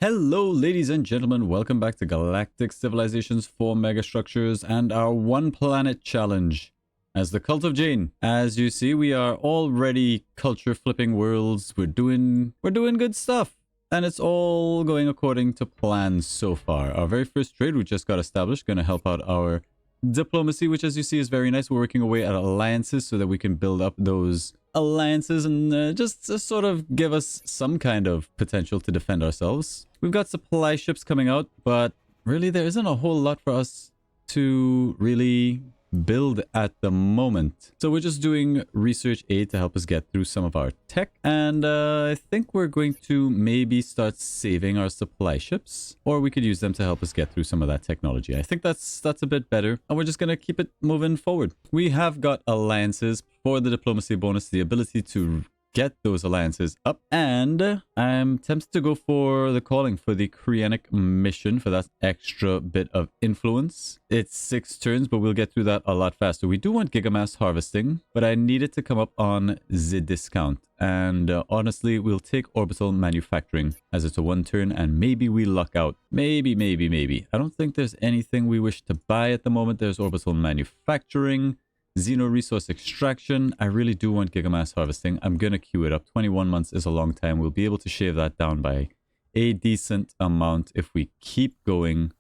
Hello, ladies and gentlemen. Welcome back to Galactic Civilizations 4 Megastructures and our One Planet Challenge as the Cult of Jane. As you see, we are already culture flipping worlds. We're doing good stuff. And it's all going according to plan so far. Our very first trade we just got established, going to help out our diplomacy, which as you see is very nice. We're working away at alliances so that we can build up those alliances and just to sort of give us some kind of potential to defend ourselves. We've got supply ships coming out, but really there isn't a whole lot for us to really build at the moment. So we're just doing research aid to help us get through some of our tech, and I think we're going to maybe start saving our supply ships, or we could use them to help us get through some of that technology. I think that's a bit better, and we're just going to keep it moving forward. We have got alliances for the diplomacy bonus, the ability to get those alliances up, and I'm tempted to go for the calling for the Krianic mission for that extra bit of influence. It's 6 turns, but we'll get through that a lot faster. We do want gigamass harvesting, but I need it to come up on the discount, and honestly we'll take orbital manufacturing as it's a 1 turn, and maybe we luck out. Maybe. I don't think there's anything we wish to buy at the moment. There's orbital manufacturing, Xeno resource extraction. I really do want gigamass harvesting. I'm gonna queue it up. 21 months is a long time. We'll be able to shave that down by a decent amount if we keep going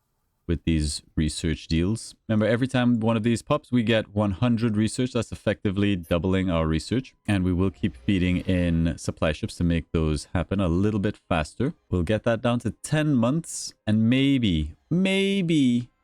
with these research deals. Remember, every time one of these pops, we get 100 research. That's effectively doubling our research. And we will keep feeding in supply ships to make those happen a little bit faster. We'll get that down to 10 months. And maybe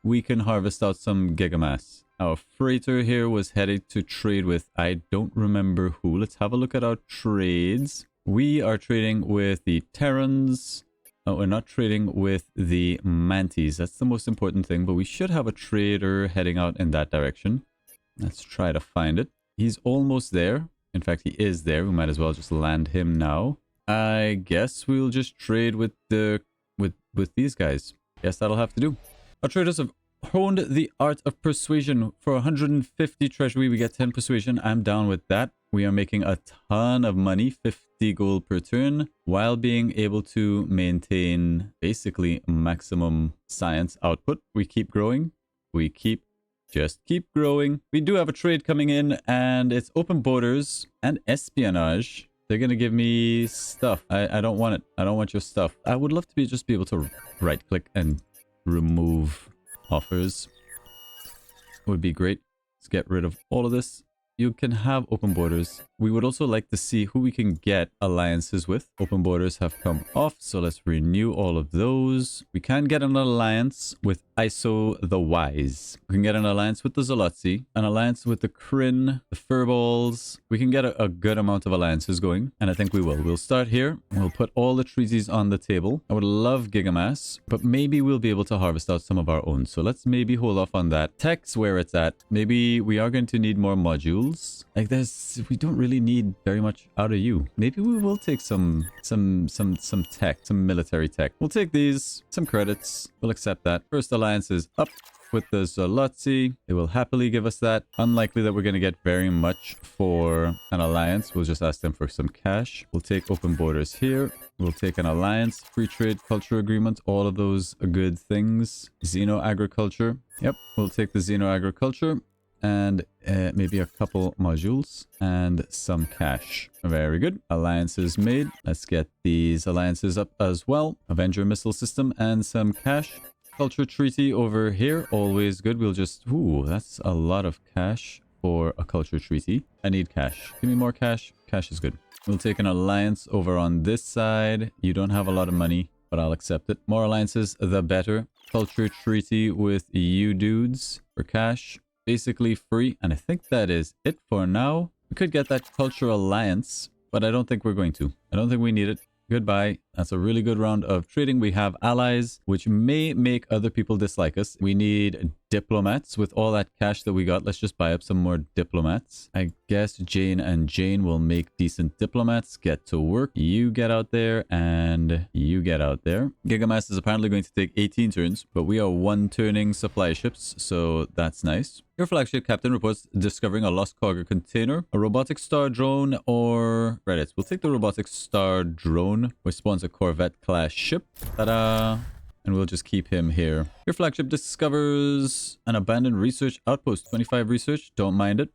we can harvest out some gigamass. Our freighter here was headed to trade with, I don't remember who. Let's have a look at our trades. We are trading with the Terrans. Oh, we're not trading with the Mantis. That's the most important thing, but we should have a trader heading out in that direction. Let's try to find it. He's almost there. In fact, he is there. We might as well just land him now. I guess we'll just trade with with these guys. Yes, that'll have to do. Our traders have honed the art of persuasion. For 150 treasury, we get 10 persuasion. I'm down with that. We are making a ton of money, 50 gold per turn, while being able to maintain basically maximum science output. We keep growing. We just keep growing. We do have a trade coming in, and it's open borders and espionage. They're going to give me stuff. I don't want it. I don't want your stuff. I would love to just be able to right click and remove offers. Would be great. Let's get rid of all of this. You can have open borders. We would also like to see who we can get alliances with. Open borders have come off, so let's renew all of those. We can get an alliance with ISO the Wise. We can get an alliance with the Zolotzi, an alliance with the Kryn, the Furballs. We can get a good amount of alliances going, and I think we will. We'll start here. We'll put all the treaties on the table. I would love gigamass, but maybe we'll be able to harvest out some of our own. So let's maybe hold off on that. Tech's where it's at. Maybe we are going to need more modules. Like we don't really need very much out of you. Maybe we will take some tech, some military tech. We'll take these, some credits. We'll accept that. First alliance is up with the Zolotzi. They will happily give us that. Unlikely that we're going to get very much for an alliance. We'll just ask them for some cash. We'll take open borders here. We'll take an alliance, free trade, culture agreement, all of those good things. Xeno agriculture. Yep, we'll take the Xeno agriculture. And maybe a couple modules and some cash. Very good. Alliances made. Let's get these alliances up as well. Avenger missile system and some cash. Culture treaty over here. Always good. We'll just... Ooh, that's a lot of cash for a culture treaty. I need cash. Give me more cash. Cash is good. We'll take an alliance over on this side. You don't have a lot of money, but I'll accept it. More alliances, the better. Culture treaty with you dudes for cash. Basically free, and I think that is it for now. We could get that cultural alliance, but I don't think we're going to. I don't think we need it. Goodbye. That's a really good round of trading. We have allies, which may make other people dislike us. We need diplomats. With all that cash that we got, let's just buy up some more diplomats. I guess Jane and Jane will make decent diplomats. Get to work. You get out there and you get out there. Gigamass is apparently going to take 18 turns, but we are one turning supply ships, so that's nice. Your flagship captain reports discovering a lost cargo container, a robotic star drone, or credits. We'll take the robotic star drone, which spawns a Corvette class ship. Ta-da! And we'll just keep him here. Your flagship discovers an abandoned research outpost. 25 research. Don't mind it.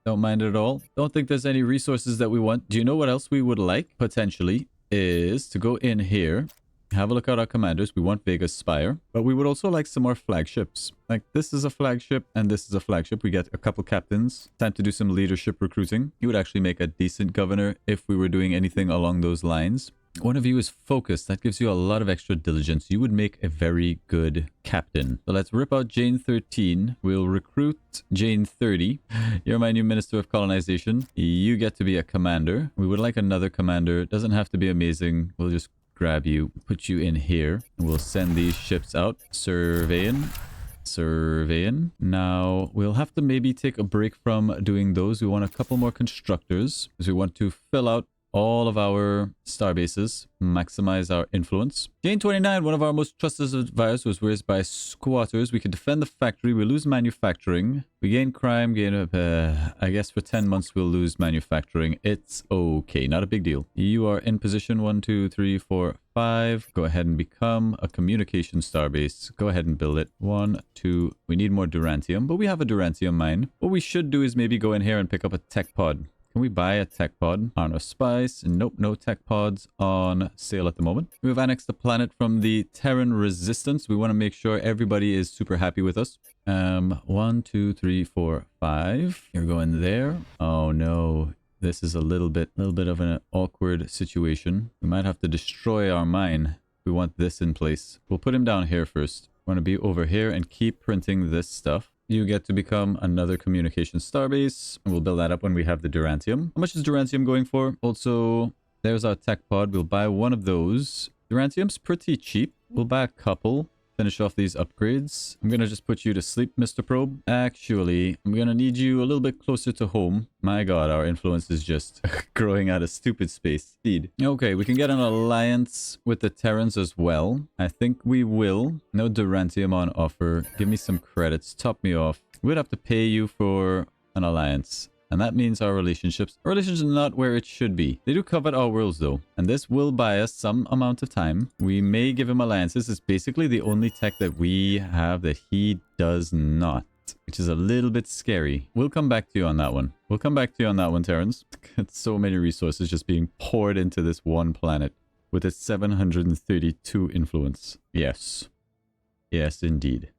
Don't mind it at all. Don't think there's any resources that we want. Do you know what else we would like? Potentially is to go in here. Have a look at our commanders. We want Vega's Spire. But we would also like some more flagships. Like this is a flagship and this is a flagship. We get a couple captains. Time to do some leadership recruiting. You would actually make a decent governor if we were doing anything along those lines. One of you is focused. That gives you a lot of extra diligence. You would make a very good captain. So let's rip out Jane 13. We'll recruit Jane 30. You're my new Minister of Colonization. You get to be a commander. We would like another commander. It doesn't have to be amazing. We'll just grab you, put you in here, and we'll send these ships out. Surveying. Now, we'll have to maybe take a break from doing those. We want a couple more constructors because we want to fill out all of our star bases, maximize our influence. Jane 29, one of our most trusted advisors, was raised by squatters. We can defend the factory. We lose manufacturing. We gain crime. I guess for 10 months we'll lose manufacturing. It's okay. Not a big deal. You are in position 1, 2, 3, 4, 5. Go ahead and become a communication starbase. Go ahead and build it. 1, 2. We need more Durantium, but we have a Durantium mine. What we should do is maybe go in here and pick up a tech pod. Can we buy a tech pod? Arno Spice. Nope, no tech pods on sale at the moment. We've annexed the planet from the Terran Resistance. We want to make sure everybody is super happy with us. 1, 2, 3, 4, 5. You're going there. Oh no. This is a little bit of an awkward situation. We might have to destroy our mine. We want this in place. We'll put him down here first. We want to be over here and keep printing this stuff. You get to become another communication starbase. We'll build that up when we have the Durantium. How much is Durantium going for? Also, there's our tech pod. We'll buy one of those. Durantium's pretty cheap. We'll buy a couple. Finish off these upgrades. I'm gonna just put you to sleep, Mr. Probe. Actually, I'm gonna need you a little bit closer to home. My god, our influence is just growing at a stupid speed. Okay, we can get an alliance with the Terrans as well. I think we will. No Durantium on offer. Give me some credits. Top me off. We'd have to pay you for an alliance. And that means our relationships are not where it should be. They do covet our worlds though. And this will buy us some amount of time. We may give him alliances. It's basically the only tech that we have that he does not. Which is a little bit scary. We'll come back to you on that one. We'll come back to you on that one, Terrans. It's so many resources just being poured into this one planet. With its 732 influence. Yes. Yes, indeed.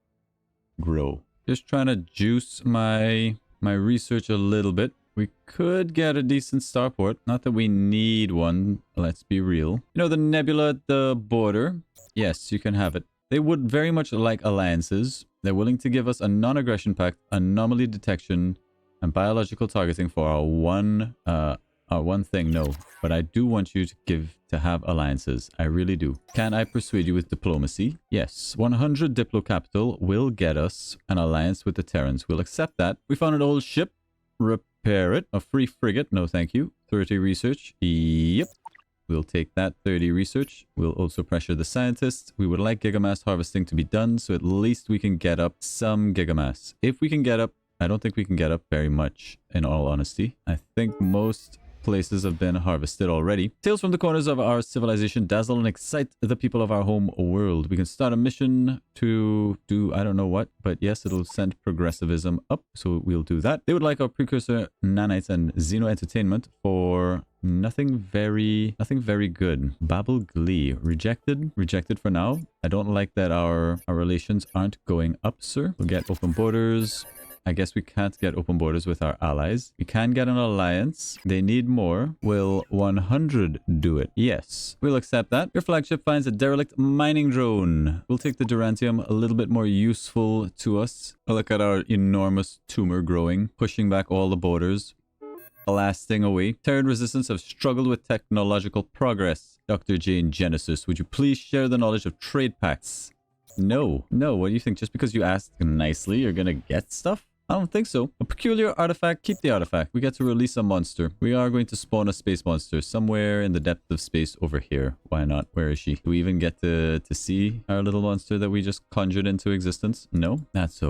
Grow. Just trying to juice my research a little bit. We could get a decent starport. Not that we need one. Let's be real. You know the nebula at the border? Yes, you can have it. They would very much like alliances. They're willing to give us a non-aggression pact, anomaly detection, and biological targeting for our one thing. No, but I do want you to have alliances. I really do. Can I persuade you with diplomacy? Yes. 100 Diplo capital will get us an alliance with the Terrans. We'll accept that. We found an old ship. Repair it. A free frigate. No, thank you. 30 research. Yep. We'll take that 30 research. We'll also pressure the scientists. We would like gigamass harvesting to be done, so at least we can get up some gigamass. If we can get up, I don't think we can get up very much, in all honesty. I think most places have been harvested already. Tales from the corners of our civilization dazzle and excite the people of our home world. We can start a mission to do I don't know what, but yes, it'll send progressivism up, so we'll do that. They would like our precursor nanites and xeno entertainment for nothing very good. Babel Glee. Rejected for now. I don't like that our relations aren't going up, sir. We'll get open borders. I guess we can't get open borders with our allies. We can get an alliance. They need more. Will 100 do it? Yes. We'll accept that. Your flagship finds a derelict mining drone. We'll take the Durantium, a little bit more useful to us. Look at our enormous tumor growing, pushing back all the borders. Blasting away. Terran resistance have struggled with technological progress. Dr. Jane Genesis, would you please share the knowledge of trade pacts? No. No, what do you think? Just because you asked nicely, you're gonna get stuff? I don't think so. A peculiar artifact, keep the artifact. We get to release a monster. We are going to spawn a space monster somewhere in the depth of space over here. Why not? Where is she? Do we even get to see our little monster that we just conjured into existence? No? That's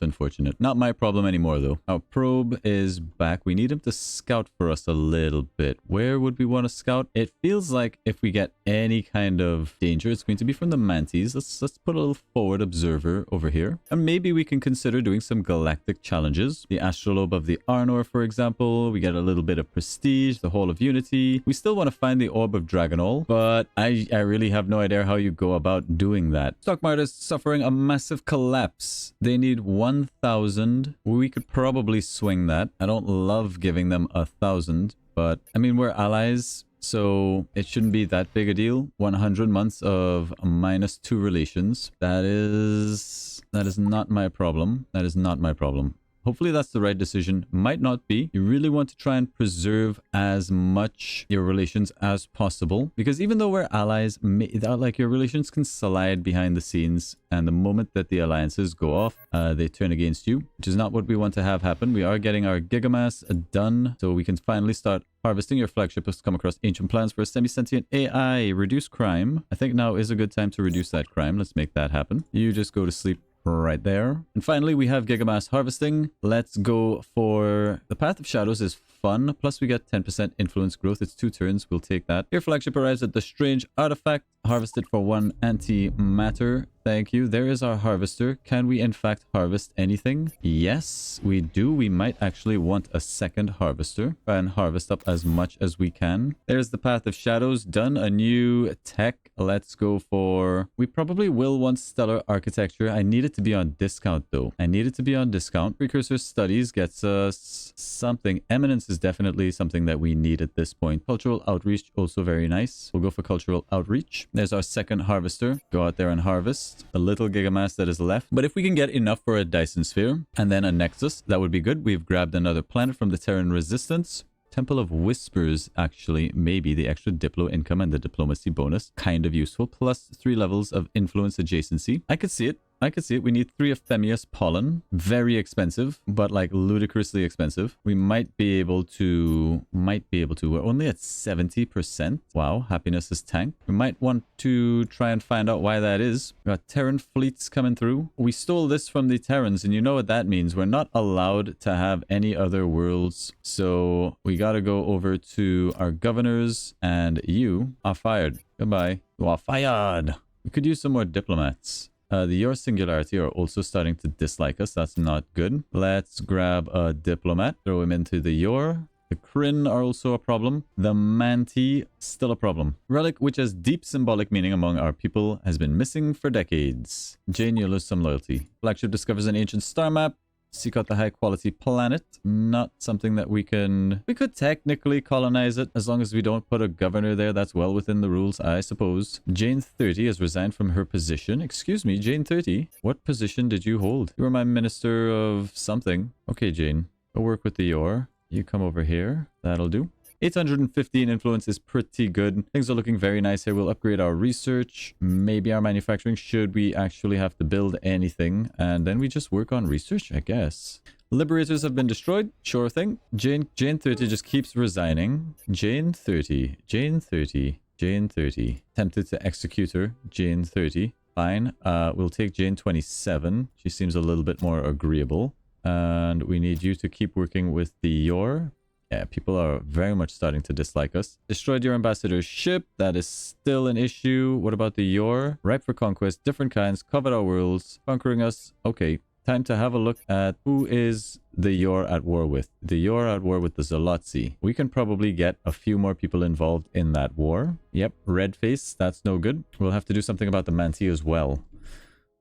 unfortunate. Not my problem anymore though. Our probe is back. We need him to scout for us a little bit. Where would we want to scout? It feels like if we get any kind of danger, it's going to be from the manties. Let's put a little forward observer over here. And maybe we can consider doing some galactic challenges. The astrolabe of the Arnor, for example. We get a little bit of prestige, the Hall of Unity. We still want to find the Orb of Dragonol, but I really have no idea how you go about doing that. Stock market is suffering a massive collapse. They need 1,000. We could probably swing that. I don't love giving them 1,000, but I mean, we're allies, so it shouldn't be that big a deal. 100 months of -2 relations. That is not my problem. That is not my problem. Hopefully that's the right decision. Might not be. You really want to try and preserve as much your relations as possible. Because even though we're allies, like your relations can slide behind the scenes. And the moment that the alliances go off, they turn against you. Which is not what we want to have happen. We are getting our Gigamass done. So we can finally start harvesting. Your flagship has come across ancient plans for a semi-sentient AI. Reduce crime. I think now is a good time to reduce that crime. Let's make that happen. You just go to sleep right there. And finally, we have Gigamass harvesting. Let's go for the Path of Shadows is fun. Plus, we get 10% influence growth. It's 2 turns. We'll take that. Your flagship arrives at the strange artifact. Harvest it for 1 antimatter. Thank you. There is our harvester. Can we in fact harvest anything? Yes, we do. We might actually want a second harvester and harvest up as much as we can. There's the Path of Shadows done. A new tech. Let's go for... We probably will want Stellar Architecture. I need it to be on discount though. I need it to be on discount. Precursor Studies gets us something. Eminence is definitely something that we need at this point. Cultural Outreach, also very nice. We'll go for Cultural Outreach. There's our second harvester. Go out there and harvest a little Gigamass that is left. But if we can get enough for a Dyson Sphere and then a Nexus, that would be good. We've grabbed another planet from the Terran Resistance. Temple of Whispers, actually, maybe the extra Diplo income and the diplomacy bonus. Kind of useful. Plus 3 levels of influence adjacency. I could see it. I could see it. We need 3 of Themius pollen. Very expensive, but like ludicrously expensive. We might be able to. We're only at 70%. Wow, happiness is tanked. We might want to try and find out why that is. We got Terran fleets coming through. We stole this from the Terrans, and you know what that means. We're not allowed to have any other worlds. So we gotta go over to our governors, and you are fired. Goodbye. You are fired. We could use some more diplomats. The Yor Singularity are also starting to dislike us. That's not good. Let's grab a diplomat. Throw him into the Yor. The Kryn are also a problem. The Manti, still a problem. Relic, which has deep symbolic meaning among our people, has been missing for decades. Jane, you lose some loyalty. Flagship discovers an ancient star map. Seek out the high quality planet. Not something that we can... We could technically colonize it as long as we don't put a governor there. That's well within the rules, I suppose. Jane 30 has resigned from her position. Excuse me, Jane 30. What position did you hold? You were my minister of something. Okay, Jane. Go work with the Yor. You come over here. That'll do. 815 influence is pretty good. Things are looking very nice here. We'll upgrade our research, maybe our manufacturing, should we actually have to build anything. And then we just work on research, I guess. Liberators have been destroyed. Sure thing. Jane 30 just keeps resigning. Jane 30. Jane 30. Jane 30. Tempted to execute her. Jane 30. Fine. We'll take Jane 27. She seems a little bit more agreeable. And we need you to keep working with the Yor. Yeah, people are very much starting to dislike us. Destroyed your ambassador's ship. That is still an issue. What about the Yor? Ripe for conquest. Different kinds. Covered our worlds. Conquering us. Okay. Time to have a look at who is the Yor at war with. The Yor at war with the Zolotzi. We can probably get a few more people involved in that war. Yep. Red face. That's no good. We'll have to do something about the Manti as well.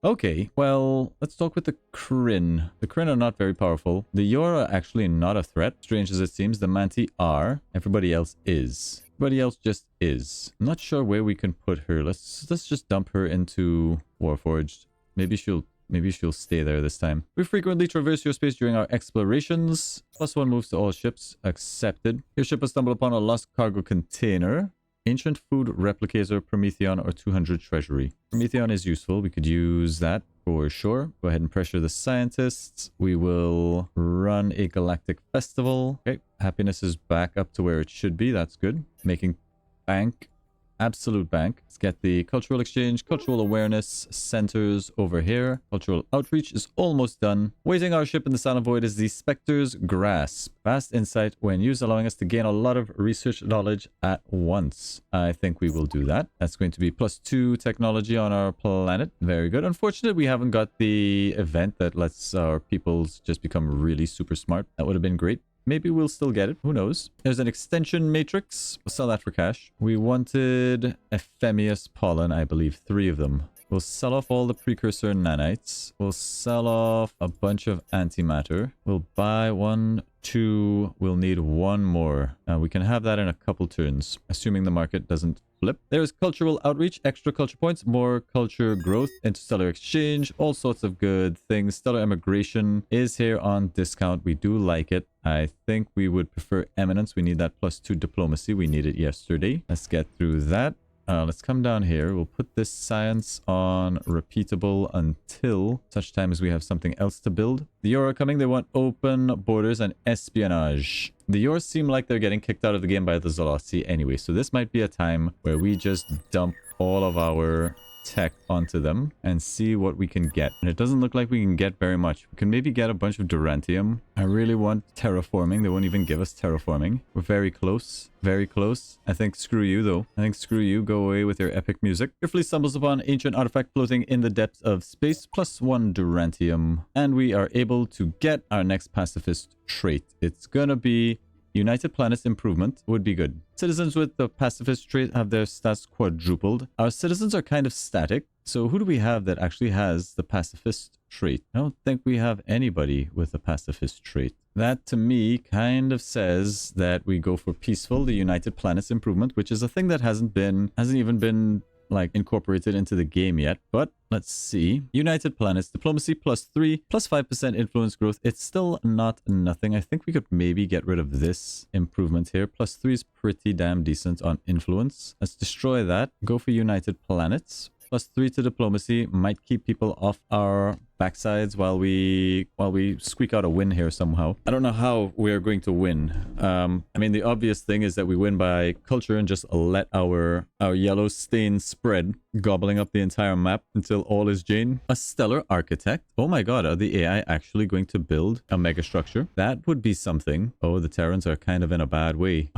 Okay, well, let's talk with the Kryn. The Kryn are not very powerful. The Yor are actually not a threat. Strange as it seems, the Manti are. Everybody else is. Everybody else just is. I'm not sure where we can put her. Let's just dump her into Warforged. Maybe she'll stay there this time. We frequently traverse your space during our explorations. +1 moves to all ships. Accepted. Your ship has stumbled upon a lost cargo container. Ancient Food Replicator, Prometheon, or 200 Treasury. Prometheon is useful. We could use that for sure. Go ahead and pressure the scientists. We will run a Galactic Festival. Okay, happiness is back up to where it should be. That's good. Making bank. Absolute bank. Let's get the cultural exchange, cultural awareness centers over here. Cultural outreach is almost done. Waiting our ship in the Silent Void is the Spectre's Grasp. Vast insight when used, allowing us to gain a lot of research knowledge at once. I think we will do that. That's going to be +2 technology on our planet. Very good. Unfortunately, we haven't got the event that lets our peoples just become really super smart. That would have been great. Maybe we'll still get it. Who knows? There's an extension matrix. We'll sell that for cash. We wanted Ephemius pollen, I believe. 3 of them. We'll sell off all the precursor nanites. We'll sell off a bunch of antimatter. We'll buy 1, 2. We'll need 1 more. We can have that in a couple turns, assuming the market doesn't flip. There's cultural outreach, extra culture points, more culture growth, interstellar exchange, all sorts of good things. Stellar immigration is here on discount. We do like it. I think we would prefer eminence. We need that +2 diplomacy. We need it yesterday. Let's get through that. Let's come down here. We'll put this science on repeatable until such time as we have something else to build. The Yor are coming. They want open borders and espionage. The Yors seem like they're getting kicked out of the game by the Zolotsi anyway, so this might be a time where we just dump all of our tech onto them and see what we can get. And it doesn't look like we can get very much. We can maybe get a bunch of Durantium. I really want terraforming. They won't even give us terraforming. We're very close. Very close. I think screw you though. I think screw you. Go away with your epic music. Your fleet stumbles upon ancient artifact floating in the depths of space. +1 Durantium. And we are able to get our next pacifist trait. It's gonna be United Planets improvement would be good. Citizens with the pacifist trait have their stats quadrupled. Our citizens are kind of static. So who do we have that actually has the pacifist trait? I don't think we have anybody with a pacifist trait. That to me kind of says that we go for peaceful, the United Planets improvement, which is a thing that hasn't even been like incorporated into the game yet. But let's see. United Planets, diplomacy +3, +5% influence growth. It's still not nothing. I think we could maybe get rid of this improvement here. +3 is pretty damn decent on influence. Let's destroy that. Go for United Planets. +3 to diplomacy might keep people off our backsides while we squeak out a win here somehow. I don't know how we are going to win. I mean, the obvious thing is that we win by culture and just let our yellow stain spread, gobbling up the entire map until all is Jane. A stellar architect. Oh my god, are the AI actually going to build a mega structure? That would be something. Oh, the Terrans are kind of in a bad way.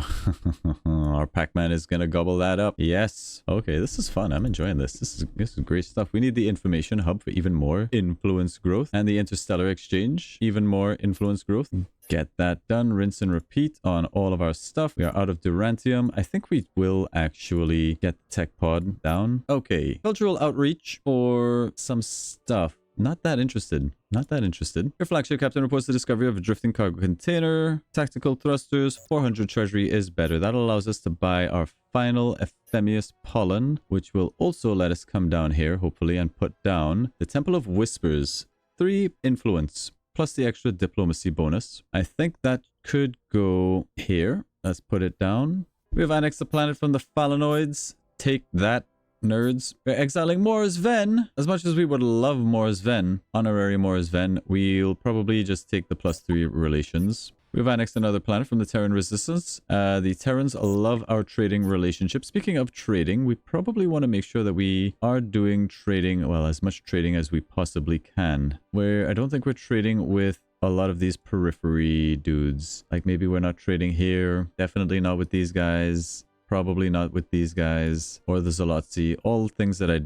Our Pac-Man is gonna gobble that up. Yes. Okay, this is fun. I'm enjoying this. This is great stuff. We need the information hub for even more influence growth, and the interstellar exchange, even more influence growth. Get that done. Rinse and repeat on all of our stuff. We are out of Durantium. I think we will actually get the tech pod down. Okay, cultural outreach for some stuff. Not that interested. Not that interested. Your flagship captain reports the discovery of a drifting cargo container. Tactical thrusters. 400 treasury is better. That allows us to buy our final Ephemius pollen, which will also let us come down here, hopefully, and put down the Temple of Whispers. 3 influence, plus the extra diplomacy bonus. I think that could go here. Let's put it down. We have annexed the planet from the Phalanoids. Take that, nerds. We're exiling Morris Ven. As much as we would love Morris Ven, honorary Morris Ven, we'll probably just take the +3 relations. We've annexed another planet from the Terran Resistance. The Terrans love our trading relationship. Speaking of trading, we probably want to make sure that we are doing trading, well, as much trading as we possibly can. Where I don't think we're trading with a lot of these periphery dudes. Like maybe we're not trading here. Definitely not with these guys. Probably not with these guys or the Zolotsi. All things that I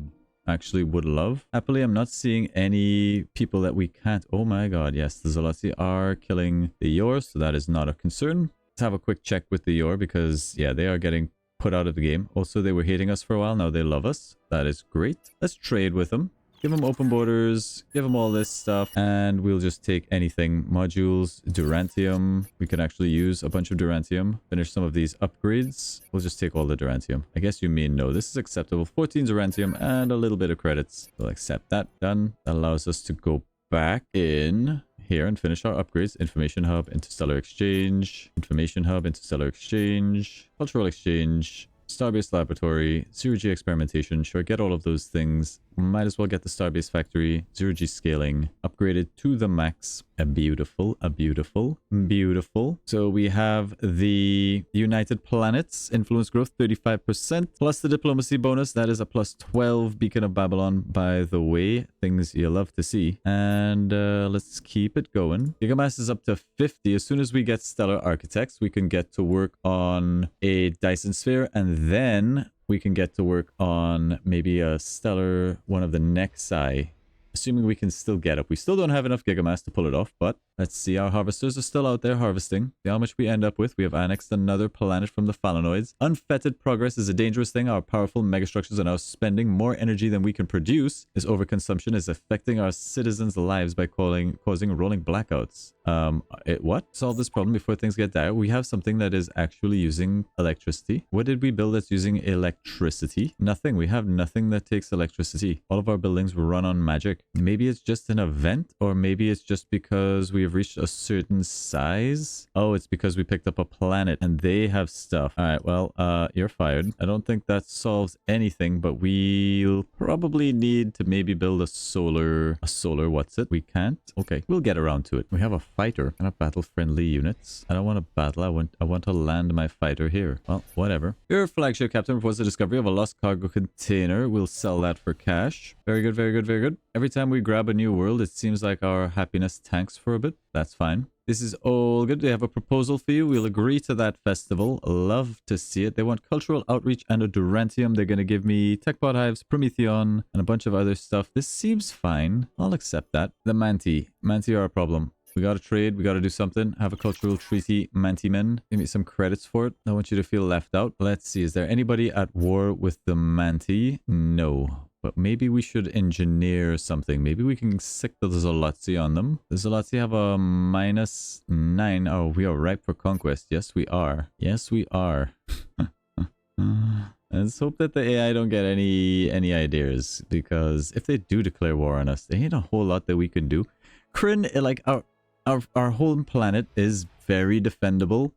actually would love. Happily, I'm not seeing any people that we can't. Oh my god, yes, the Zolotsi are killing the Yor, so that is not a concern. Let's have a quick check with the Yor because, yeah, they are getting put out of the game. Also, they were hating us for a while. Now they love us. That is great. Let's trade with them. Give them open borders, give them all this stuff, and we'll just take anything. Modules, Durantium. We can actually use a bunch of Durantium. Finish some of these upgrades. We'll just take all the Durantium. I guess you mean no. This is acceptable. 14 Durantium and a little bit of credits. We'll accept that. Done. That allows us to go back in here and finish our upgrades. Information hub, interstellar exchange. Information hub, interstellar exchange. Cultural exchange. Starbase Laboratory, Zero-G Experimentation. Sure, get all of those things. Might as well get the Starbase Factory, Zero-G Scaling, upgraded to the max. A beautiful, a beautiful, beautiful. So we have the United Planets, influence growth 35%, plus the diplomacy bonus. That is a plus 12. Beacon of Babylon, by the way. Things you love to see. And let's keep it going. Gigamass is up to 50. As soon as we get Stellar Architects, we can get to work on a Dyson Sphere, and then we can get to work on maybe a stellar one of the Nexi. Assuming we can still get up. We still don't have enough Gigamass to pull it off, but let's see. Our harvesters are still out there harvesting. See how much we end up with. We have annexed another planet from the Phalanoids. Unfettered progress is a dangerous thing. Our powerful megastructures are now spending more energy than we can produce. This overconsumption is affecting our citizens' lives by causing rolling blackouts. What? Solve this problem before things get dire. We have something that is actually using electricity. What did we build that's using electricity? Nothing. We have nothing that takes electricity. All of our buildings run on magic. Maybe it's just an event, or maybe it's just because we have reached a certain size. Oh, it's because we picked up a planet and they have stuff. All right, well, you're fired. I don't think that solves anything, but we'll probably need to maybe build a solar, what's it? We can't? Okay, we'll get around to it. We have a fighter and a battle-friendly units. I don't want to battle. I want to land my fighter here. Well, whatever. Your flagship captain reports the discovery of a lost cargo container. We'll sell that for cash. Very good, very good, very good. Every time we grab a new world, it seems like our happiness tanks for a bit. That's fine. This is all good. They have a proposal for you. We'll agree to that festival. Love to see it. They want cultural outreach and a Durantium. They're going to give me Techbot Hives, Prometheon, and a bunch of other stuff. This seems fine. I'll accept that. The Manti. Manti are a problem. We got to trade. We got to do something. Have a cultural treaty. Manti men. Give me some credits for it. I want you to feel left out. Let's see. Is there anybody at war with the Manti? No. But maybe we should engineer something. Maybe we can sick the Zolotzi on them. The Zolotzi have a -9. Oh, we are ripe for conquest. Yes, we are. Yes, we are. Let's hope that the AI don't get any ideas. Because if they do declare war on us, there ain't a whole lot that we can do. Kryn, like, our whole planet is very defendable.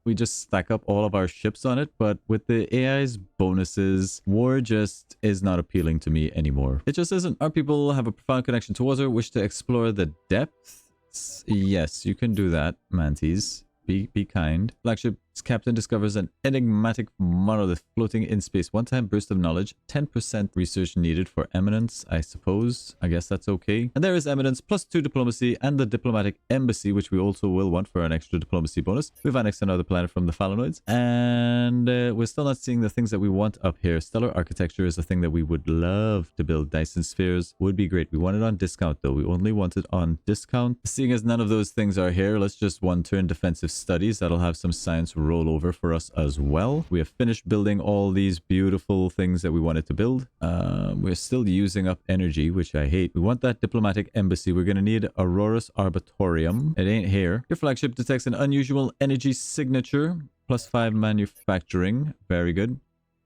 We just stack up all of our ships on it, but with the AI's bonuses, war just is not appealing to me anymore. It just isn't. Our people have a profound connection to water, wish to explore the depths. Yes, you can do that, Mantis. Be kind. Flagship's captain discovers an enigmatic monolith floating in space. One-time burst of knowledge. 10% research needed for eminence, I suppose. I guess that's okay. And there is eminence, +2 diplomacy, and the diplomatic embassy, which we also will want for an extra diplomacy bonus. We've annexed another planet from the Phalanoids. And we're still not seeing the things that we want up here. Stellar architecture is a thing that we would love to build. Dyson spheres would be great. We want it on discount, though. We only want it on discount. Seeing as none of those things are here, let's just one-turn defensive studies. That'll have some science roll over for us as well. We have finished building all these beautiful things that we wanted to build. We're still using up energy, which I hate. We want that diplomatic embassy. We're going to need Aurora's Arbitorium. It ain't here. Your flagship detects an unusual energy signature. +5 manufacturing. Very good.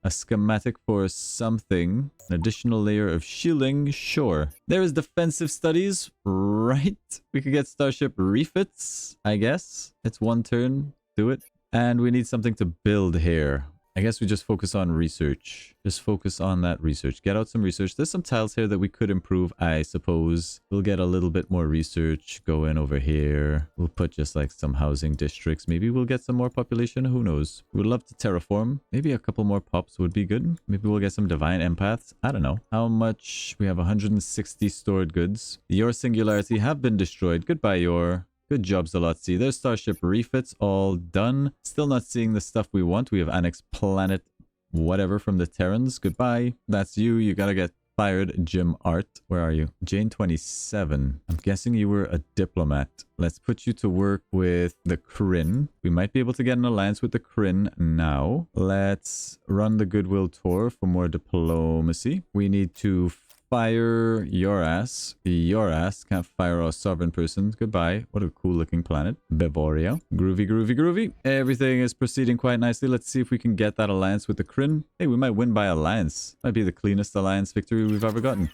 A schematic for something. An additional layer of shielding. Sure. There is defensive studies. Right. We could get starship refits, I guess. It's one turn. Do it. And we need something to build here. I guess we just focus on research. Just focus on that research. Get out some research. There's some tiles here that we could improve, I suppose. We'll get a little bit more research going over here. We'll put just like some housing districts. Maybe we'll get some more population. Who knows? We would love to terraform. Maybe a couple more pops would be good. Maybe we'll get some divine empaths. I don't know. How much? We have 160 stored goods. Your singularity have been destroyed. Goodbye, your... Good job, Zolotzi. There's starship refits all done. Still not seeing the stuff we want. We have annexed planet whatever from the Terrans. Goodbye. That's you. You gotta get fired, Jim Art. Where are you? Jane 27. I'm guessing you were a diplomat. Let's put you to work with the Kryn. We might be able to get an alliance with the Kryn now. Let's run the Goodwill Tour for more diplomacy. We need to fire your ass. Your ass can't fire a sovereign person. Goodbye. What a cool looking planet. Bevoria. Groovy, groovy, groovy. Everything is proceeding quite nicely. Let's see if we can get that alliance with the Kryn. Hey, we might win by alliance. Might be the cleanest alliance victory we've ever gotten.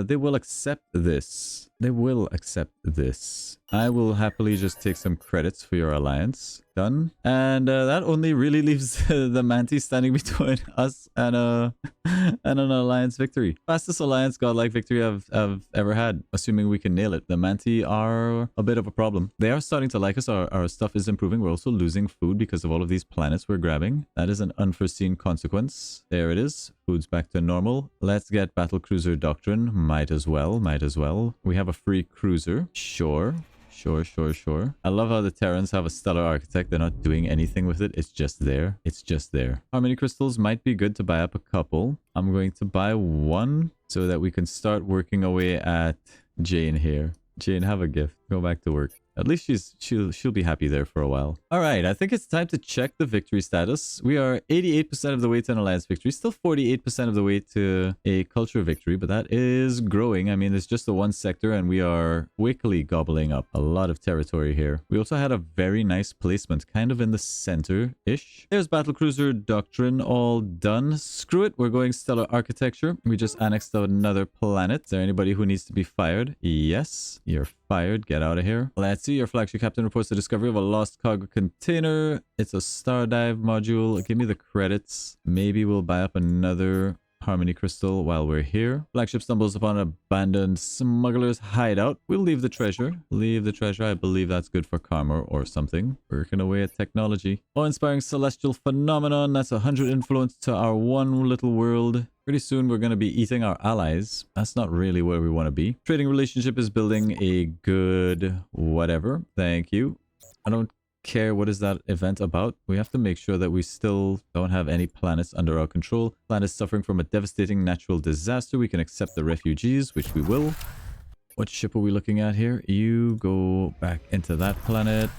They will accept this. They will accept this. I will happily just take some credits for your alliance. Done. And that only really leaves the Manti standing between us and and an alliance victory. Fastest alliance godlike victory I've ever had, assuming we can nail it. The Manti are a bit of a problem. They are starting to like us. Our stuff is improving. We're also losing food because of all of these planets we're grabbing. That is an unforeseen consequence. There it is. Food's back to normal. Let's get Battlecruiser Doctrine. Might as well. Might as well. We have a free cruiser. Sure. Sure. I love how the Terrans have a stellar architect. They're not doing anything with it. It's just there. It's just there. Harmony crystals might be good to buy up a couple. I'm going to buy one so that we can start working away at Jane here. Jane, have a gift. Go back to work. At least she'll be happy there for a while. All right, I think it's time to check the victory status. We are 88% of the way to an alliance victory, still 48% of the way to a culture victory, but that is growing. I mean, it's just the one sector and we are quickly gobbling up a lot of territory here. We also had a very nice placement, kind of in the center-ish. There's Battlecruiser Doctrine all done. Screw it, we're going Stellar Architecture. We just annexed another planet. Is there anybody who needs to be fired? Yes, you're fired. Get out of here. Let's see. Your flagship captain reports the discovery of a lost cargo container. It's a star dive module. Give me the credits. Maybe we'll buy up another Harmony crystal while we're here. Flagship stumbles upon an abandoned smuggler's hideout. We'll leave the treasure. Leave the treasure. I believe that's good for karma or something. Working away at technology. Awe-inspiring celestial phenomenon. That's 100 influence to our one little world. Pretty soon we're going to be eating our allies. That's not really where we want to be. Trading relationship is building a good whatever. Thank you. I don't care what is that event about. We have to make sure that we still don't have any planets under our control. Planet suffering from a devastating natural disaster. We can accept the refugees, which we will. What ship are we looking at here? You go back into that planet.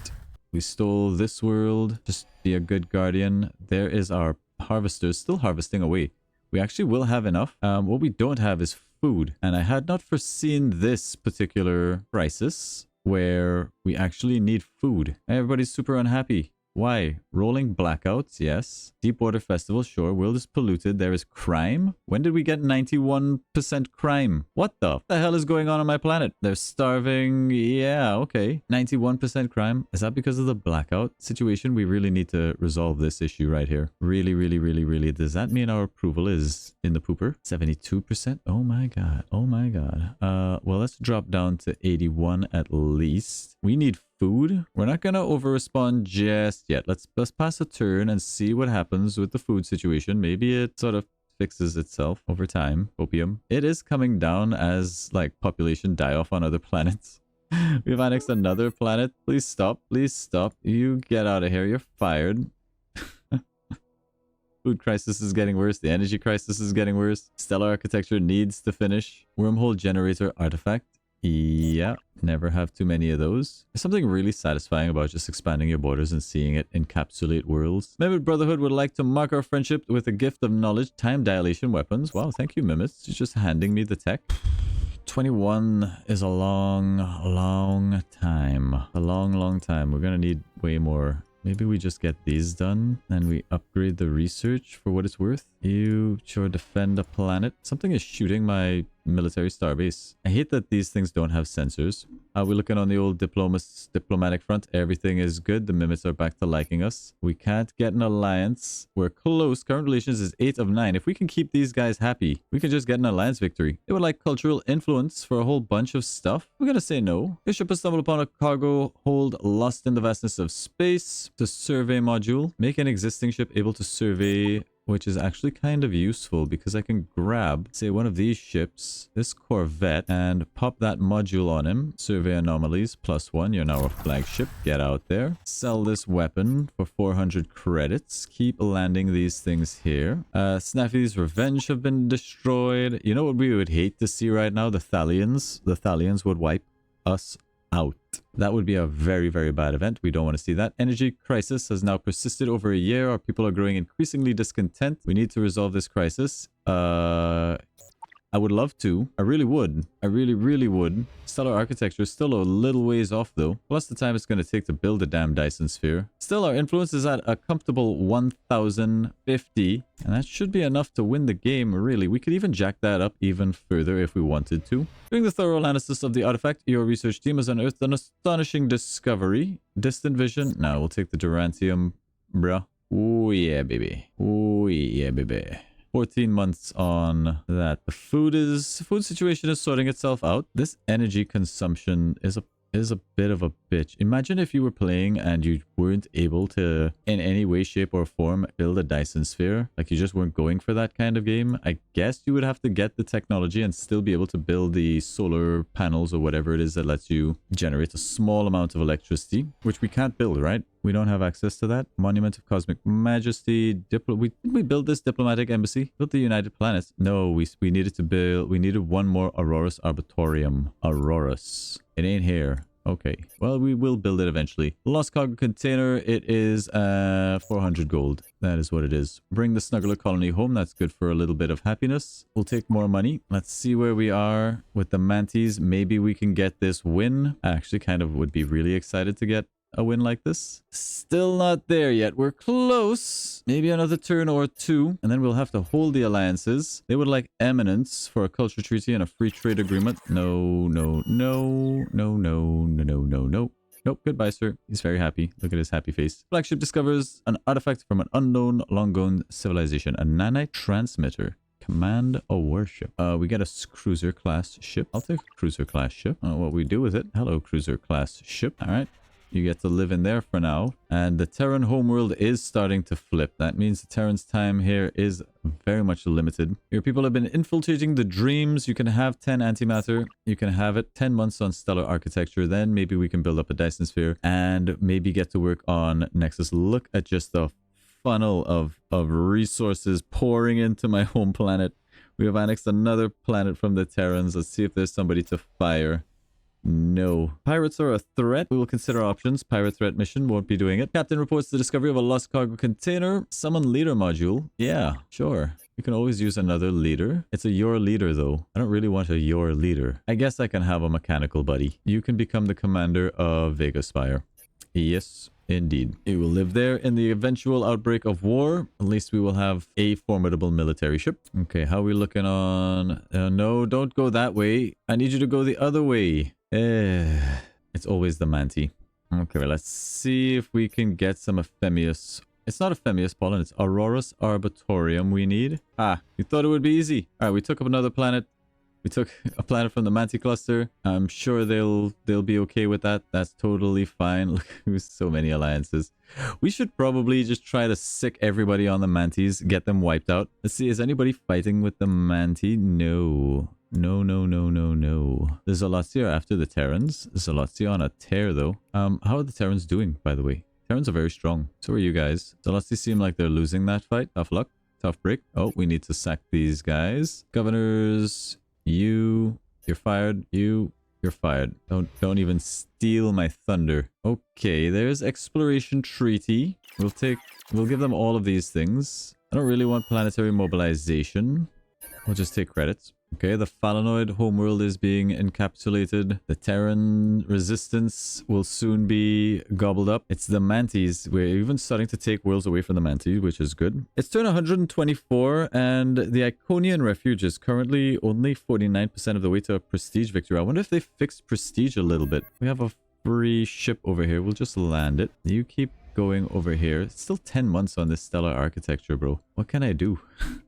We stole this world. Just be a good guardian. There is our harvesters still harvesting away. We actually will have enough. What we don't have is food. And I had not foreseen this particular crisis where we actually need food. Everybody's super unhappy. Why? Rolling blackouts, yes. Deepwater Festival, sure. World is polluted. There is crime. When did we get 91% crime? What the hell is going on my planet? They're starving. Yeah, okay. 91% crime. Is that because of the blackout situation? We really need to resolve this issue right here. Really. Does that mean our approval is in the pooper? 72%? Oh my god. Oh my god. Well, let's drop down to 81 at least. We need food. We're not gonna over-respond just yet. Let's pass a turn and see what happens with the food situation. Maybe it sort of fixes itself over time. Opium. It is coming down as like population die off on other planets. We've annexed another planet. Please stop. Please stop. You get out of here. You're fired. Food crisis is getting worse. The energy crisis is getting worse. Stellar architecture needs to finish. Wormhole generator artifact. Yeah, never have too many of those. There's something really satisfying about just expanding your borders and seeing it encapsulate worlds. Mimit Brotherhood would like to mark our friendship with a gift of knowledge, time dilation weapons. Wow, thank you, Mimits. You're just handing me the tech. 21 is a long time. A long time. We're gonna need way more. Maybe we just get these done and we upgrade the research for what it's worth. You sure defend a planet. Something is shooting my military starbase. I hate that these things don't have sensors. How are we looking on the old diplomatic front? Everything is good. The Mimits are back to liking us. We can't get an alliance. We're close. Current relations is 8 of 9. If we can keep these guys happy, we can just get an alliance victory. They would like cultural influence for a whole bunch of stuff. We're gonna say no. Your ship has stumbled upon a cargo hold lost in the vastness of space. The survey module. Make an existing ship able to survey, which is actually kind of useful because I can grab, say, one of these ships, this Corvette, and pop that module on him. Survey anomalies, +1. You're now a flagship. Get out there. Sell this weapon for 400 credits. Keep landing these things here. Snaffy's Revenge have been destroyed. You know what we would hate to see right now? The Thalians. The Thalians would wipe us out. That would be a very bad event. We don't want to see that. Energy crisis has now persisted over a year. Our people are growing increasingly discontent. We need to resolve this crisis. I would love to. I really would. I really, really would. Stellar architecture is still a little ways off though. Plus the time it's going to take to build a damn Dyson sphere. Still, our influence is at a comfortable 1050. And that should be enough to win the game, really. We could even jack that up even further if we wanted to. During the thorough analysis of the artifact, your research team has unearthed an astonishing discovery. Distant vision. Now we'll take the Durantium, bruh. Oh yeah, baby. Oh yeah, baby. 14 months on that. The food situation is sorting itself out. This energy consumption is a bit of a bitch. Imagine if you were playing and you weren't able to in any way, shape or form build a Dyson sphere. Like you just weren't going for that kind of game. I guess you would have to get the technology and still be able to build the solar panels or whatever it is that lets you generate a small amount of electricity, which we can't build, right? We don't have access to that. Monument of Cosmic Majesty. We built this diplomatic embassy. Built the United Planets. No, we needed to build. We needed one more Auroras Arbitorium. Auroras. It ain't here. Okay. Well, we will build it eventually. Lost cargo container. It is 400 gold. That is what it is. Bring the Snuggler colony home. That's good for a little bit of happiness. We'll take more money. Let's see where we are with the Manties. Maybe we can get this win. I actually kind of would be really excited to get a win like this. Still not there yet. We're close. Maybe another turn or two, and then we'll have to hold the alliances. They would like eminence for a culture treaty and a free trade agreement. No, no, no, no, no, no, no, no, no. Nope, goodbye, sir. He's very happy. Look at his happy face. Flagship discovers an artifact from an unknown long-gone civilization. A nanite transmitter. Command a warship. We get a cruiser class ship. I'll take a cruiser class ship. I don't know what we do with it. Hello, cruiser class ship. All right. You get to live in there for now. And the Terran homeworld is starting to flip. That means the Terran's time here is very much limited. Your people have been infiltrating the dreams. You can have 10 antimatter. You can have it 10 months on stellar architecture. Then maybe we can build up a Dyson sphere and maybe get to work on Nexus. Look at just the funnel of resources pouring into my home planet. We have annexed another planet from the Terrans. Let's see if there's somebody to fire. No. Pirates are a threat. We will consider options. Pirate threat mission. Won't be doing it. Captain reports the discovery of a lost cargo container. Summon leader module. Yeah, sure. You can always use another leader. It's a your leader though. I don't really want a your leader. I guess I can have a mechanical buddy. You can become the commander of Vega Spire. Yes, indeed. You will live there in the eventual outbreak of war. At least we will have a formidable military ship. Okay, how are we looking on... no, don't go that way. I need you to go the other way. It's always the Manti. Okay, let's see if we can get some Ephemius. It's not Ephemius pollen, it's Auroras Arbitorium we need. Ah, you thought it would be easy. Alright, we took up another planet. We took a planet from the Manti cluster. I'm sure they'll be okay with that. That's totally fine. Look, there's so many alliances. We should probably just try to sick everybody on the Mantis, get them wiped out. Let's see, is anybody fighting with the Manti? No. No, no, no, no, no. There's Zalatia after the Terrans. Zalatia on a tear, though. How are the Terrans doing, by the way? Terrans are very strong. So are you guys. Zalatia seem like they're losing that fight. Tough luck. Tough break. Oh, we need to sack these guys. Governors, you're fired. You're fired. Don't even steal my thunder. Okay, there's exploration treaty. We'll give them all of these things. I don't really want planetary mobilization. We'll just take credits. Okay, the Phalanoid homeworld is being encapsulated. The Terran resistance will soon be gobbled up. It's the Mantis. We're even starting to take worlds away from the Mantis, which is good. It's turn 124, and the Iconian refuge is currently only 49% of the way to a prestige victory. I wonder if they fixed prestige a little bit. We have a free ship over here. We'll just land it. You keep going over here. It's still 10 months on this stellar architecture, bro. What can I do?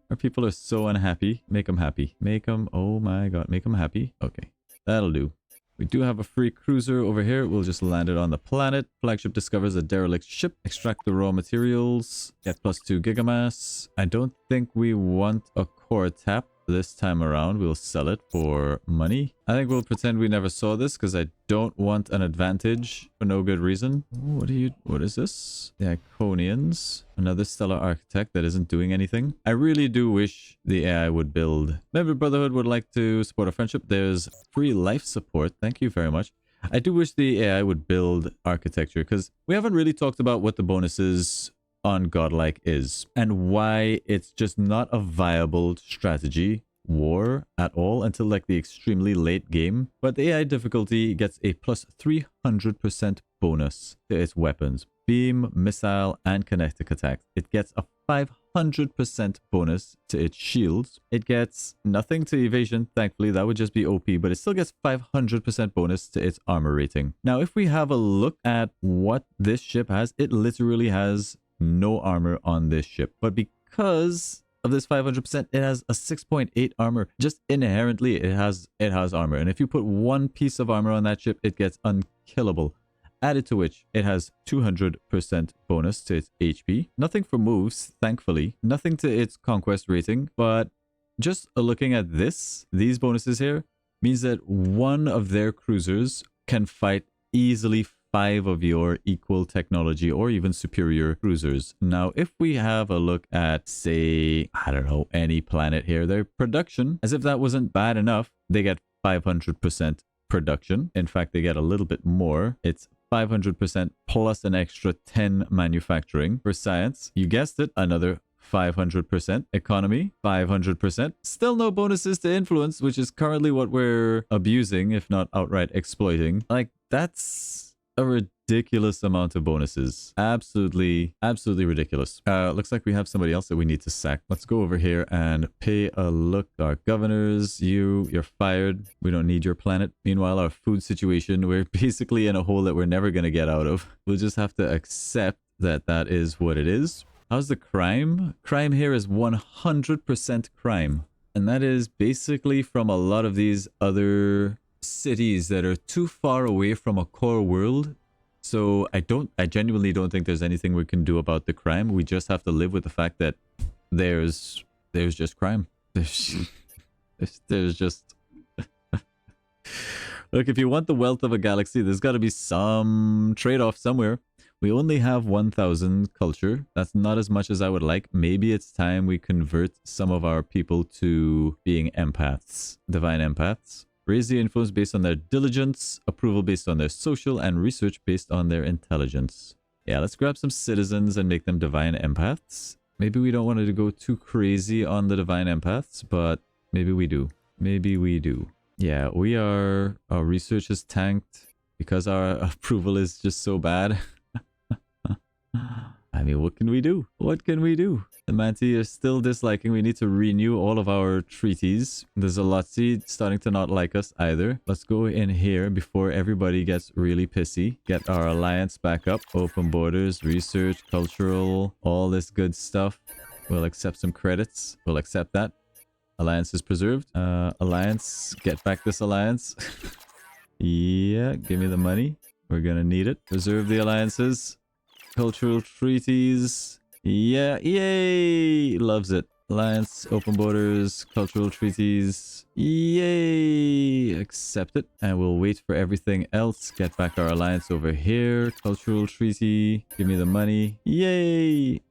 Our people are so unhappy. Make them happy. Make them, oh my god, make them happy. Okay, that'll do. We do have a free cruiser over here. We'll just land it on the planet. Flagship discovers a derelict ship. Extract the raw materials. Get +2 gigamass. I don't think we want a core tap this time around. We'll sell it for money. I think we'll pretend we never saw this because I don't want an advantage for no good reason. What is this? The Iconians. Another stellar architect that isn't doing anything. I really do wish the AI would build. Member Brotherhood would like to support our friendship. There's free life support. Thank you very much. I do wish the AI would build architecture because we haven't really talked about what the bonuses on Godlike is and why it's just not a viable strategy war at all until like the extremely late game. But the AI difficulty gets a plus 300% bonus to its weapons. Beam, missile, and kinetic attack. It gets a 500% bonus to its shields. It gets nothing to evasion. Thankfully, that would just be OP, but it still gets 500% bonus to its armor rating. Now, if we have a look at what this ship has, it literally has no armor on this ship. But because of this 500%, it has a 6.8 armor. Just inherently, it has armor. And if you put one piece of armor on that ship, it gets unkillable. Added to which, it has 200% bonus to its HP. Nothing for moves, thankfully. Nothing to its conquest rating. But just looking at these bonuses here, means that one of their cruisers can fight easily 5 of your equal technology or even superior cruisers. Now, if we have a look at, say, I don't know, any planet here, their production, as if that wasn't bad enough, they get 500% production. In fact, they get a little bit more. It's 500% plus an extra 10 manufacturing. For science, you guessed it, another 500%. Economy, 500%. Still no bonuses to influence, which is currently what we're abusing, if not outright exploiting. Like, that's a ridiculous amount of bonuses. Absolutely ridiculous. Looks like we have somebody else that we need to sack. Let's go over here and pay a look. Our governors, you're fired. We don't need your planet. Meanwhile, our food situation, we're basically in a hole that we're never going to get out of. We'll just have to accept that that is what it is. How's the crime? Crime here is 100% crime. And that is basically from a lot of these other cities that are too far away from a core world. So I genuinely don't think there's anything we can do about the crime. We just have to live with the fact that there's just crime. There's just look, if you want the wealth of a galaxy, there's got to be some trade-off somewhere. We only have 1,000 culture. That's not as much as I would like. Maybe it's time we convert some of our people to being empaths, divine empaths. Raise the influence based on their diligence, approval based on their social, and research based on their intelligence. Yeah, let's grab some citizens and make them divine empaths. Maybe we don't want to go too crazy on the divine empaths, but maybe we do. Maybe we do. Yeah, our research is tanked because our approval is just so bad. I mean, what can we do? What can we do? The Manti are still disliking. We need to renew all of our treaties. The Zalotzi starting to not like us either. Let's go in here before everybody gets really pissy. Get our alliance back up. Open borders, research, cultural, all this good stuff. We'll accept some credits. We'll accept that. Alliance is preserved. Alliance, get back this alliance. Yeah, give me the money. We're gonna need it. Preserve the alliances. Cultural treaties. Yeah, yay! Loves it. Alliance, open borders, cultural treaties. Yay! Accept it. And we'll wait for everything else. Get back our alliance over here. Cultural treaty. Give me the money. Yay!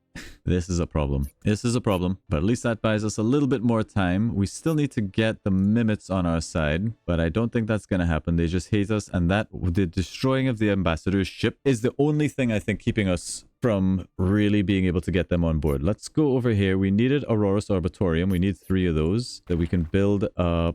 This is a problem. This is a problem. But at least that buys us a little bit more time. We still need to get the Mimets on our side. But I don't think that's going to happen. They just hate us. And that, the destroying of the ambassador's ship is the only thing I think keeping us from really being able to get them on board. Let's go over here. We needed Aurora's Arbitorium. We need 3 of those that we can build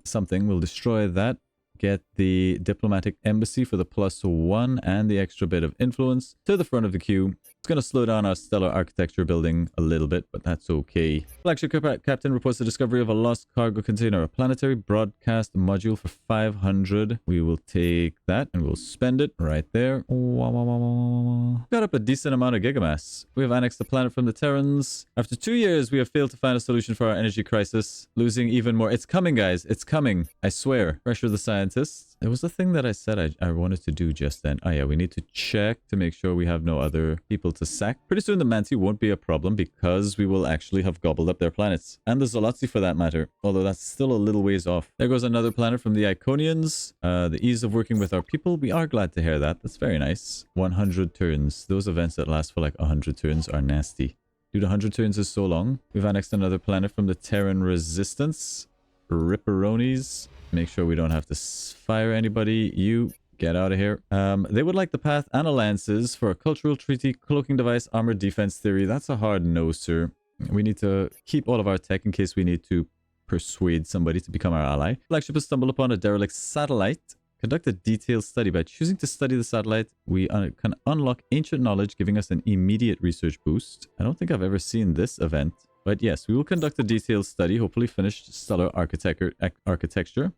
something. We'll destroy that. Get the diplomatic embassy for the +1 and the extra bit of influence to the front of the queue. It's going to slow down our stellar architecture building a little bit, but that's okay. Flagship captain reports the discovery of a lost cargo container, a planetary broadcast module for 500. We will take that and we'll spend it right there. Got up a decent amount of gigamass. We have annexed the planet from the Terrans. After 2 years, we have failed to find a solution for our energy crisis, losing even more. It's coming, guys. It's coming. I swear. Pressure the scientists. There was a thing that I said I wanted to do just then. Oh yeah, we need to check to make sure we have no other people to sack. Pretty soon the Manti won't be a problem because we will actually have gobbled up their planets. And the Zolotzi for that matter. Although that's still a little ways off. There goes another planet from the Iconians. The ease of working with our people. We are glad to hear that. That's very nice. 100 turns. Those events that last for like 100 turns are nasty. Dude, 100 turns is so long. We've annexed another planet from the Terran Resistance. Ripperonis. Make sure we don't have to fire anybody. You get out of here. They would like the path and alliances for a cultural treaty, cloaking device, armored defense theory. That's a hard no, sir. We need to keep all of our tech in case we need to persuade somebody to become our ally. Flagship has stumbled upon a derelict satellite. Conduct a detailed study. By choosing to study the satellite, we can unlock ancient knowledge, giving us an immediate research boost. I don't think I've ever seen this event. But yes, we will conduct a detailed study, hopefully finish stellar architecture,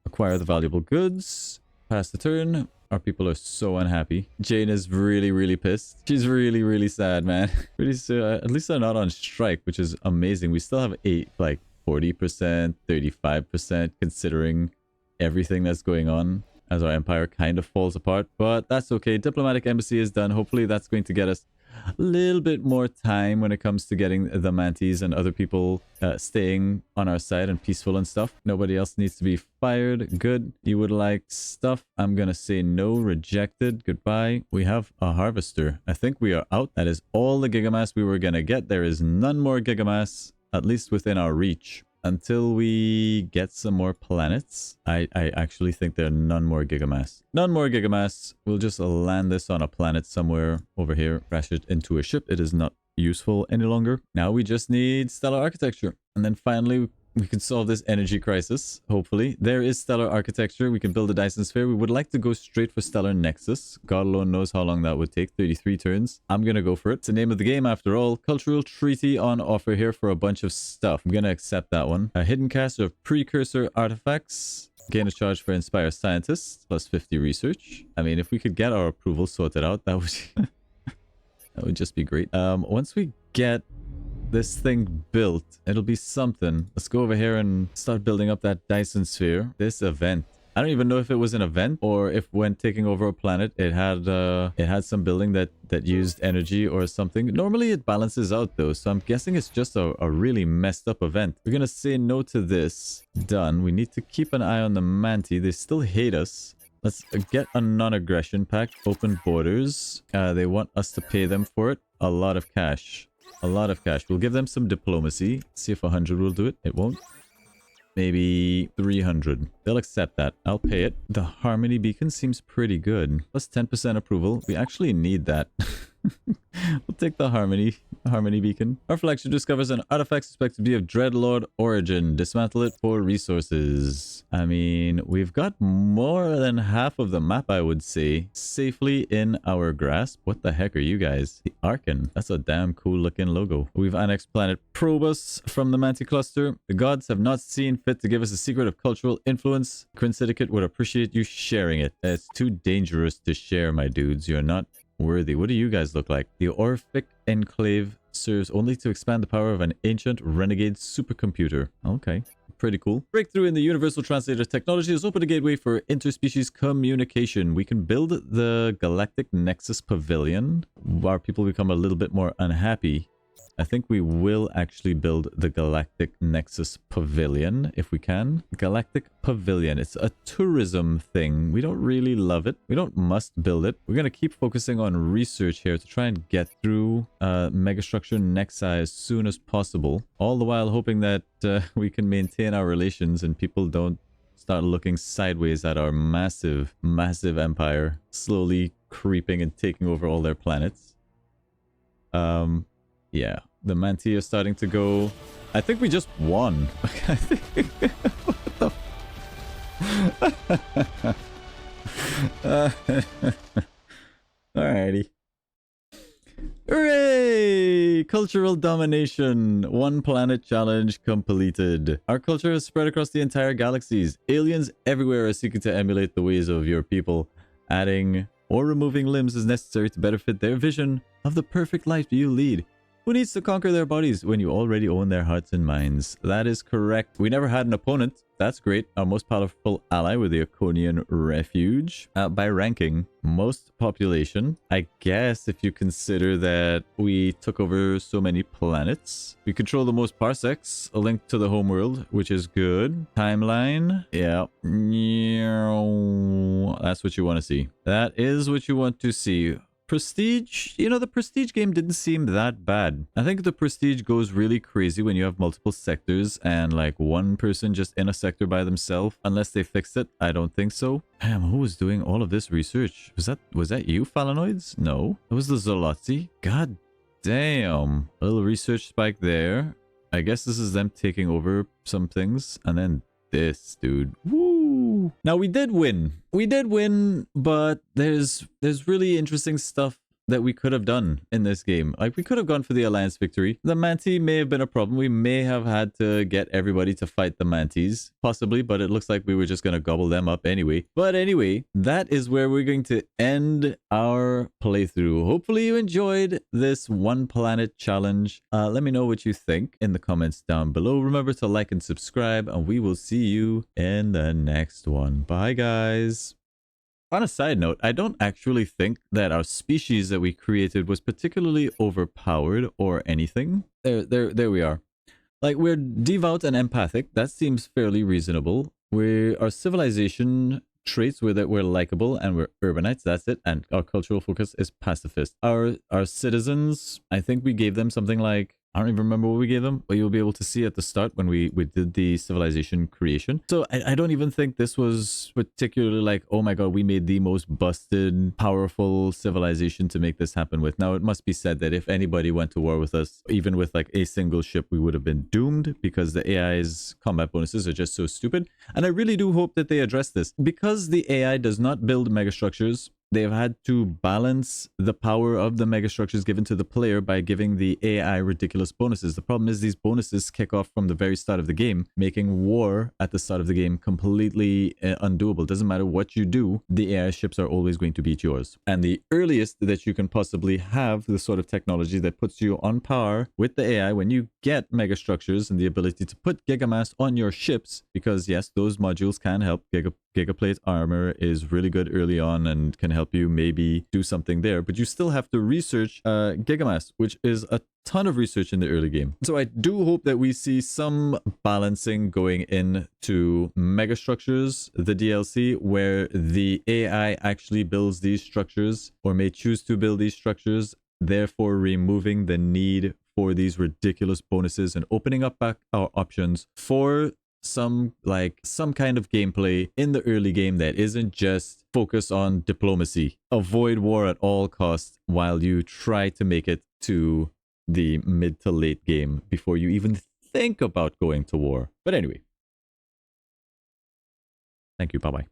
acquire the valuable goods, pass the turn. Our people are so unhappy. Jane is really, really pissed. She's really, really sad, man. Pretty soon, at least they're not on strike, which is amazing. We still have 40%, 35% considering everything that's going on as our empire kind of falls apart. But that's okay. Diplomatic embassy is done. Hopefully that's going to get us a little bit more time when it comes to getting the Mantis and other people staying on our side and peaceful and stuff. Nobody else needs to be fired. Good. You would like stuff? I'm gonna say no. Rejected. Goodbye. We have a harvester. I think we are out. That is all the gigamass we were gonna get. There is none more gigamass, at least within our reach. Until we get some more planets, I actually think there are none more gigamass. None more gigamass. We'll just land this on a planet somewhere over here. Crash it into a ship. It is not useful any longer. Now we just need stellar architecture. And then finally, we can solve this energy crisis, hopefully. There is stellar architecture. We can build a Dyson sphere. We would like to go straight for stellar nexus. God alone knows how long that would take. 33 turns. I'm gonna go for it. It's the name of the game after all. Cultural treaty on offer here for a bunch of stuff. I'm gonna accept that one. A hidden cast of precursor artifacts. Gain a charge for inspire scientists. Plus 50 research. I mean, if we could get our approval sorted out, that would that would just be great. Once we get this thing built, it'll be something. Let's go over here and start building up that Dyson sphere. This event, I don't even know if it was an event or if when taking over a planet it had some building that used energy or something. Normally it balances out though, so I'm guessing it's just a really messed up event. We're gonna say no to this. Done. We need to keep an eye on the Manti. They still hate us. Let's get a non-aggression pact. Open borders. They want us to pay them for it. A lot of cash. A lot of cash. We'll give them some diplomacy. See if 100 will do it. It won't. Maybe 300. They'll accept that. I'll pay it. The Harmony Beacon seems pretty good. Plus 10% approval. We actually need that. We'll take the Harmony Beacon. Our flagship discovers an artifact suspected to be of Dreadlord origin. Dismantle it for resources. I mean, we've got more than half of the map, I would say, safely in our grasp. What the heck are you guys? The Arkan. That's a damn cool looking logo. We've annexed planet Probus from the Manti cluster. The gods have not seen fit to give us a secret of cultural influence. Quinn Syndicate would appreciate you sharing it. It's too dangerous to share, my dudes. You're not worthy. What do you guys look like? The Orphic Enclave serves only to expand the power of an ancient renegade supercomputer. Okay. Pretty cool. Breakthrough in the universal translator technology has opened a gateway for interspecies communication. We can build the Galactic Nexus Pavilion. Our people become a little bit more unhappy. I think we will actually build the Galactic Nexus Pavilion if we can. Galactic Pavilion. It's a tourism thing. We don't really love it. We don't must build it. We're going to keep focusing on research here to try and get through megastructure Nexi as soon as possible. All the while hoping that we can maintain our relations and people don't start looking sideways at our massive, massive empire slowly creeping and taking over all their planets. Yeah, the Manti are starting to go. I think we just won. I think... What the... Alrighty. Hooray! Cultural domination. One planet challenge completed. Our culture has spread across the entire galaxies. Aliens everywhere are seeking to emulate the ways of your people. Adding or removing limbs is necessary to better fit their vision of the perfect life you lead. Who needs to conquer their bodies when you already own their hearts and minds? That is correct. We never had an opponent. That's great. Our most powerful ally with the Iconian Refuge. By ranking, most population. I guess if you consider that we took over so many planets. We control the most parsecs, a link to the homeworld, which is good. Timeline. Yeah. That's what you want to see. That is what you want to see. Prestige, you know, the Prestige game didn't seem that bad. I think the Prestige goes really crazy when you have multiple sectors and like one person just in a sector by themselves. Unless they fixed it, I don't think so. Damn, who was doing all of this research? Was that you, Phalanoids? No, it was the Zolotzi. God damn. A little research spike there. I guess this is them taking over some things. And then this, dude. Woo! Now, we did win. We did win, but there's really interesting stuff that we could have done in this game. Like, we could have gone for the Alliance victory. The Manti may have been a problem. We may have had to get everybody to fight the Mantis, possibly, but it looks like we were just going to gobble them up anyway. But anyway, that is where we're going to end our playthrough. Hopefully you enjoyed this one planet challenge. Let me know what you think in the comments down below. Remember to like and subscribe, and we will see you in the next one. Bye, guys. On a side note, I don't actually think that our species that we created was particularly overpowered or anything. There we are. Like, we're devout and empathic. That seems fairly reasonable. Our civilization traits were that we're likable and we're urbanites. That's it. And our cultural focus is pacifist. Our citizens, I think we gave them something like, I don't even remember what we gave them, but you'll be able to see at the start when we did the civilization creation. So I don't even think this was particularly like, oh my god, we made the most busted, powerful civilization to make this happen with. Now, it must be said that if anybody went to war with us, even with like a single ship, we would have been doomed because the AI's combat bonuses are just so stupid. And I really do hope that they address this. Because the AI does not build megastructures, they've had to balance the power of the megastructures given to the player by giving the AI ridiculous bonuses. The problem is these bonuses kick off from the very start of the game, making war at the start of the game completely undoable. Doesn't matter what you do, the AI ships are always going to beat yours. And the earliest that you can possibly have the sort of technology that puts you on par with the AI when you get megastructures and the ability to put gigamass on your ships, because yes, those modules can help. Gigaplate armor is really good early on and can help you maybe do something there, but you still have to research gigamass, which is a ton of research in the early game. So I do hope that we see some balancing going into megastructures, the DLC, where the AI actually builds these structures or may choose to build these structures, therefore removing the need for these ridiculous bonuses and opening up back our options for some kind of gameplay in the early game that isn't just focus on diplomacy. Avoid war at all costs while you try to make it to the mid to late game before you even think about going to war. But anyway, thank you. Bye-bye.